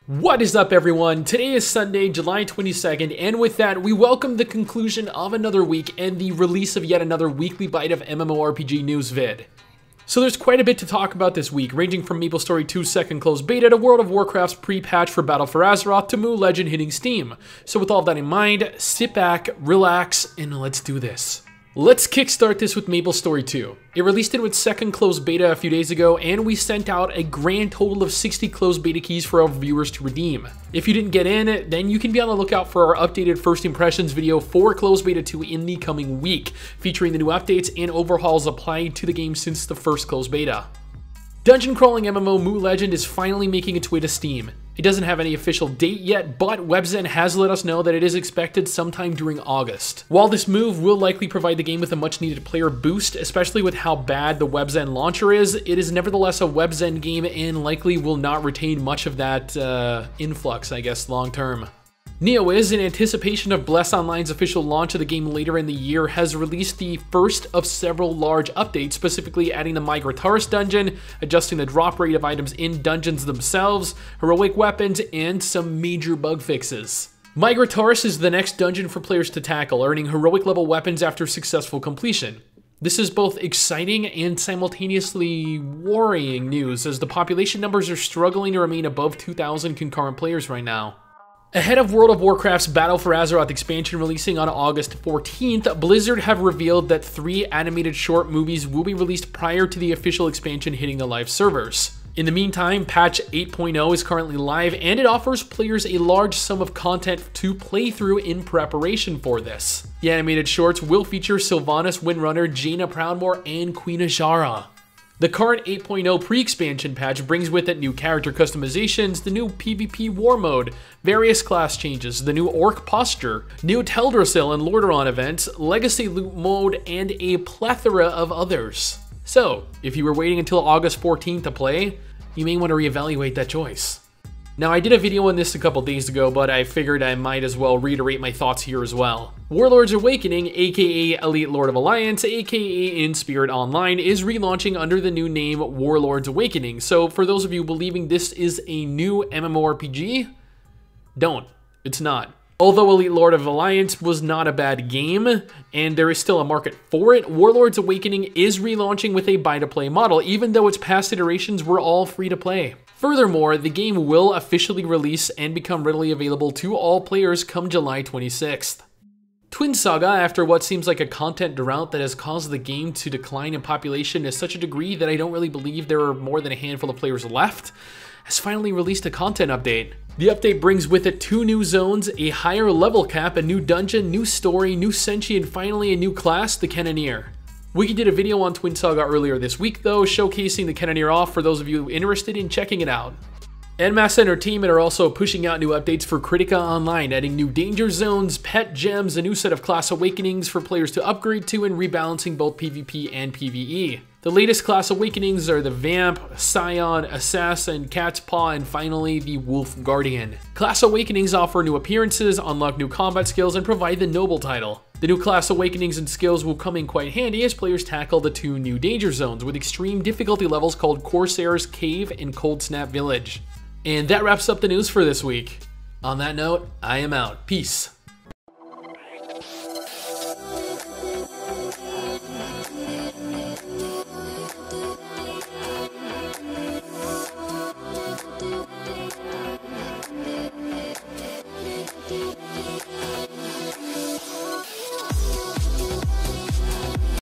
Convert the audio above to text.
What is up, everyone? Today is Sunday, July 22nd, and with that, we welcome the conclusion of another week and the release of yet another weekly bite of MMORPG news vid. So there's quite a bit to talk about this week, ranging from MapleStory 2's second closed beta to World of Warcraft's pre-patch for Battle for Azeroth to Moo Legend hitting Steam. So with all of that in mind, sit back, relax, and let's do this. Let's kickstart this with MapleStory 2. It released in its second closed beta a few days ago, and we sent out a grand total of 60 closed beta keys for our viewers to redeem. If you didn't get in, then you can be on the lookout for our updated first impressions video for closed beta 2 in the coming week, featuring the new updates and overhauls applied to the game since the first closed beta. Dungeon crawling MMO Moo Legend is finally making its way to Steam. It doesn't have any official date yet, but WebZen has let us know that it is expected sometime during August. While this move will likely provide the game with a much needed player boost, especially with how bad the WebZen launcher is, it is nevertheless a WebZen game and likely will not retain much of that influx, I guess, long term. NeoWiz, in anticipation of Bless Online's official launch of the game later in the year, has released the first of several large updates, specifically adding the Turris Dungeon, adjusting the drop rate of items in dungeons themselves, heroic weapons, and some major bug fixes. Turris is the next dungeon for players to tackle, earning heroic level weapons after successful completion. This is both exciting and simultaneously worrying news, as the population numbers are struggling to remain above 2,000 concurrent players right now. Ahead of World of Warcraft's Battle for Azeroth expansion releasing on August 14th, Blizzard have revealed that 3 animated short movies will be released prior to the official expansion hitting the live servers. In the meantime, patch 8.0 is currently live, and it offers players a large sum of content to play through in preparation for this. The animated shorts will feature Sylvanas Windrunner, Jaina Proudmoore, and Queen Azshara. The current 8.0 pre-expansion patch brings with it new character customizations, the new PvP war mode, various class changes, the new orc posture, new Teldrassil and Lordaeron events, legacy loot mode, and a plethora of others. So, if you were waiting until August 14th to play, you may want to reevaluate that choice. Now, I did a video on this a couple days ago, but I figured I might as well reiterate my thoughts here as well. Warlords Awakening, aka Elite Lord of Alliance, aka In Spirit Online, is relaunching under the new name Warlords Awakening. So for those of you believing this is a new MMORPG, don't. It's not. Although Elite Lord of Alliance was not a bad game, and there is still a market for it, Warlords Awakening is relaunching with a buy-to-play model, even though its past iterations were all free-to-play. Furthermore, the game will officially release and become readily available to all players come July 26th. Twin Saga, after what seems like a content drought that has caused the game to decline in population to such a degree that I don't really believe there are more than a handful of players left, has finally released a content update. The update brings with it 2 new zones, a higher level cap, a new dungeon, new story, new Senshi, and finally a new class, the Cannoneer. WIGGY did a video on Twin Saga earlier this week though, showcasing the Cannoneer off for those of you interested in checking it out. NMass Entertainment are also pushing out new updates for Kritika Online, adding new danger zones, pet gems, a new set of class awakenings for players to upgrade to, and rebalancing both PvP and PvE. The latest class awakenings are the Vamp, Scion, Assassin, Cat's Paw, and finally the Wolf Guardian. Class awakenings offer new appearances, unlock new combat skills, and provide the Noble title. The new class awakenings and skills will come in quite handy as players tackle the 2 new danger zones with extreme difficulty levels called Corsair's Cave and Cold Snap Village. And that wraps up the news for this week. On that note, I am out. Peace.